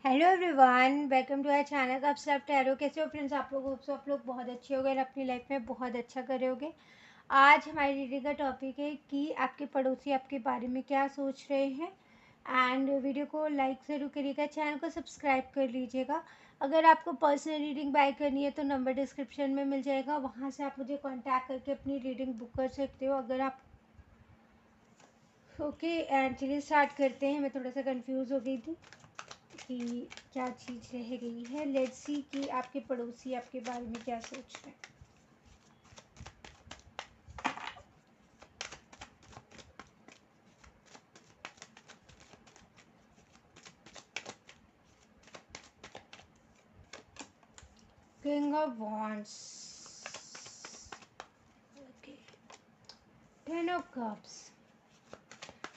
Hello everyone, welcome to our channel. आप सब tarot कैसे हो फ्रेंड्स? आप लोग होप्स आप लोग बहुत अच्छे हो गए और अपनी लाइफ में बहुत अच्छा कर रहे होगे। आज हमारी रीडिंग का टॉपिक है कि आपके पड़ोसी आपके बारे में क्या सोच रहे हैं। एंड वीडियो को लाइक ज़रूर करिएगा, चैनल को सब्सक्राइब कर लीजिएगा। अगर आपको पर्सनल रीडिंग बाय करनी है तो नंबर डिस्क्रिप्शन में मिल जाएगा, वहाँ से आप मुझे कॉन्टैक्ट करके अपनी रीडिंग बुक कर सकते हो। अगर आप ओके एंड चलिए स्टार्ट करते हैं। मैं थोड़ा सा कंफ्यूज हो गई थी कि क्या चीज़ रह गई है। लेट्स सी कि आपके पड़ोसी आपके बारे में क्या सोच रहे हैं। King of wands, okay, ten of cups.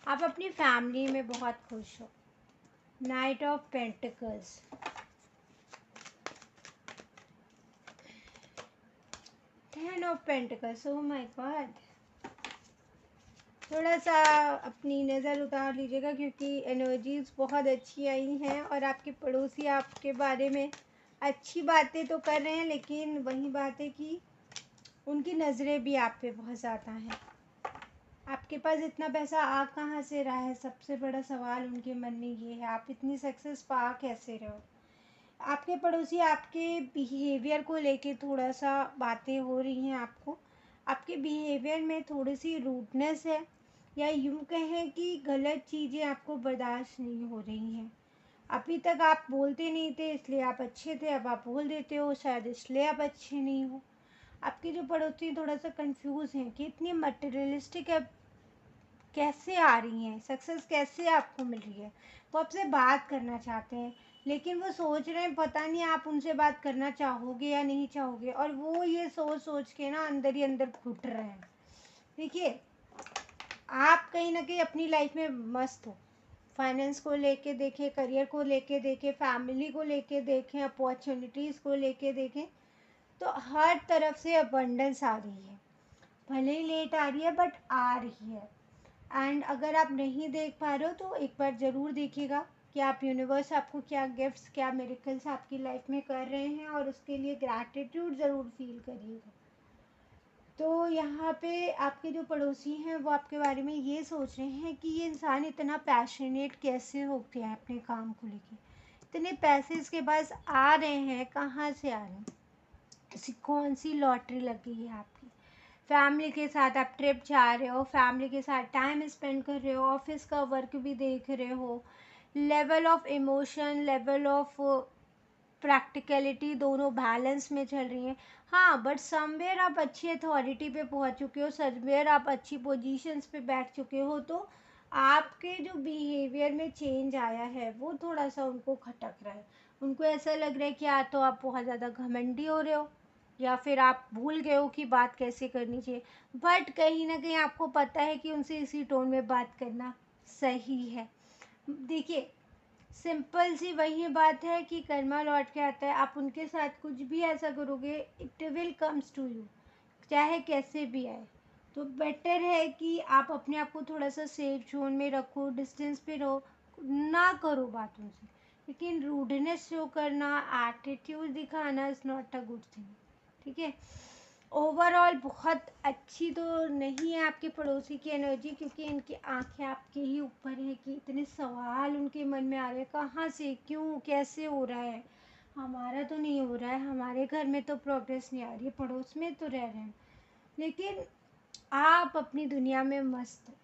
आप अपनी फैमिली में बहुत खुश हो। Night of pentacles, ten of pentacles. Oh my God, थोड़ा सा अपनी नज़र उतार लीजिएगा क्योंकि एनर्जीज बहुत अच्छी आई हैं और आपके पड़ोसी आपके बारे में अच्छी बातें तो कर रहे हैं, लेकिन वही बात है कि उनकी नज़रें भी आप पे बहुत ज़्यादा हैं। आपके पास इतना पैसा आ कहाँ से रहा है? सबसे बड़ा सवाल उनके मन में ये है, आप इतनी सक्सेस पा कैसे रहे हो? आपके पड़ोसी आपके बिहेवियर को लेके थोड़ा सा बातें हो रही हैं आपको। आपके बिहेवियर में थोड़ी सी रूडनेस है, या यूँ कहें कि गलत चीज़ें आपको बर्दाश्त नहीं हो रही हैं। अभी तक आप बोलते नहीं थे इसलिए आप अच्छे थे, अब आप बोल देते हो शायद इसलिए आप अच्छे नहीं हो। आपके जो पड़ोसी थोड़ा सा कंफ्यूज हैं कि इतनी मटेरियलिस्टिक कैसे आ रही हैं, सक्सेस कैसे आपको मिल रही है। वो आपसे बात करना चाहते हैं, लेकिन वो सोच रहे हैं पता नहीं आप उनसे बात करना चाहोगे या नहीं चाहोगे, और वो ये सोच सोच के ना अंदर ही अंदर घुट रहे हैं। देखिए, आप कहीं ना कहीं अपनी लाइफ में मस्त हो। फाइनेंस को लेके देखें, करियर को लेके देखें, फैमिली को लेके देखें, अपॉर्चुनिटीज़ को लेके देखें, तो हर तरफ से अबंडेंस आ रही है। भले ही लेट आ रही है बट आ रही है। एंड अगर आप नहीं देख पा रहे हो तो एक बार ज़रूर देखिएगा कि आप यूनिवर्स आपको क्या गिफ्ट्स, क्या मिरेकल्स आपकी लाइफ में कर रहे हैं, और उसके लिए ग्रैटिट्यूड ज़रूर फील करिएगा। तो यहाँ पे आपके जो पड़ोसी हैं वो आपके बारे में ये सोच रहे हैं कि ये इंसान इतना पैशनेट कैसे हो गया है अपने काम को लेके, इतने पैसे इसके पास आ रहे हैं, कहाँ से आ रहे हैं, ऐसी कौन सी लॉटरी लग गई है आपकी। फैमिली के साथ आप ट्रिप जा रहे हो, फैमिली के साथ टाइम स्पेंड कर रहे हो, ऑफिस का वर्क भी देख रहे हो, level of emotion, level of practicality दोनों बैलेंस में चल रही हैं। हाँ, बट समवेयर आप अच्छी अथॉरिटी पे पहुंच चुके हो, समवेयर आप अच्छी पोजीशंस पे बैठ चुके हो, तो आपके जो बिहेवियर में चेंज आया है वो थोड़ा सा उनको खटक रहा है। उनको ऐसा लग रहा है कि या तो आप बहुत ज़्यादा घमंडी हो रहे हो, या फिर आप भूल गए हो कि बात कैसे करनी चाहिए। बट कहीं ना कहीं आपको पता है कि उनसे इसी टोन में बात करना सही है। देखिए, सिंपल सी वही बात है कि कर्मा लौट के आता है। आप उनके साथ कुछ भी ऐसा करोगे, it will comes to you, चाहे कैसे भी आए। तो बेटर है कि आप अपने आप को थोड़ा सा सेफ जोन में रखो, डिस्टेंस पे रहो, ना करो बात उनसे। लेकिन रूडनेस शो करना, एटीट्यूड दिखाना is not a good thing. ठीक है, ओवरऑल बहुत अच्छी तो नहीं है आपके पड़ोसी की एनर्जी, क्योंकि इनकी आंखें आपके ही ऊपर हैं कि इतने सवाल उनके मन में आ रहे हैं, कहाँ से, क्यों, कैसे हो रहा है, हमारा तो नहीं हो रहा है, हमारे घर में तो प्रोग्रेस नहीं आ रही है, पड़ोस में तो रह रहे हैं। लेकिन आप अपनी दुनिया में मस्त हो।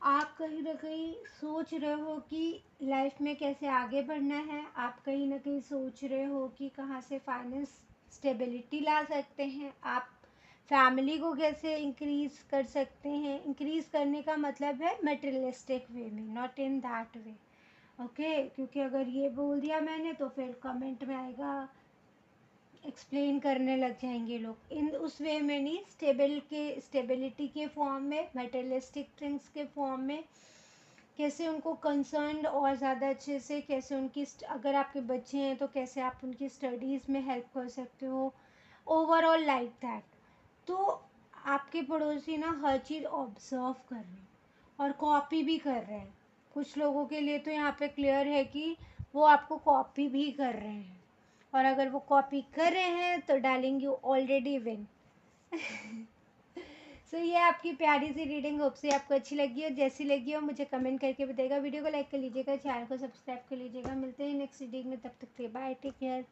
आप कहीं ना कहीं सोच रहे हो कि लाइफ में कैसे आगे बढ़ना है। आप कहीं ना कहीं सोच रहे हो कि कहाँ से फाइनेंस स्टेबिलिटी ला सकते हैं, आप फैमिली को कैसे इंक्रीज कर सकते हैं। इंक्रीज करने का मतलब है मटेरियलिस्टिक वे में, not in that way. Okay, क्योंकि अगर ये बोल दिया मैंने तो फिर कमेंट में आएगा, एक्सप्लेन करने लग जाएंगे लोग। इन उस वे में नहीं, स्टेबिलिटी के फॉर्म में, मटेरियलिस्टिक थिंग्स के फॉर्म में, कैसे उनको कंसर्न और ज़्यादा अच्छे से, कैसे उनकी अगर आपके बच्चे हैं तो कैसे आप उनकी स्टडीज़ में हेल्प कर सकते हो, ओवरऑल लाइक दैट। तो आपके पड़ोसी ना हर चीज़ ऑब्जर्व कर रहे हैं और कॉपी भी कर रहे हैं। कुछ लोगों के लिए तो यहाँ पे क्लियर है कि वो आपको कॉपी भी कर रहे हैं, और अगर वो कॉपी कर रहे हैं तो डार्लिंग यू ऑलरेडी विन। सो ये आपकी प्यारी सी रीडिंग, होप से आपको अच्छी लगी हो। जैसी लगी हो मुझे कमेंट करके बताइएगा। वीडियो को लाइक कर लीजिएगा, चैनल को सब्सक्राइब कर लीजिएगा। मिलते हैं नेक्स्ट रीडिंग में, तब तक के लिए बाय, टेक केयर।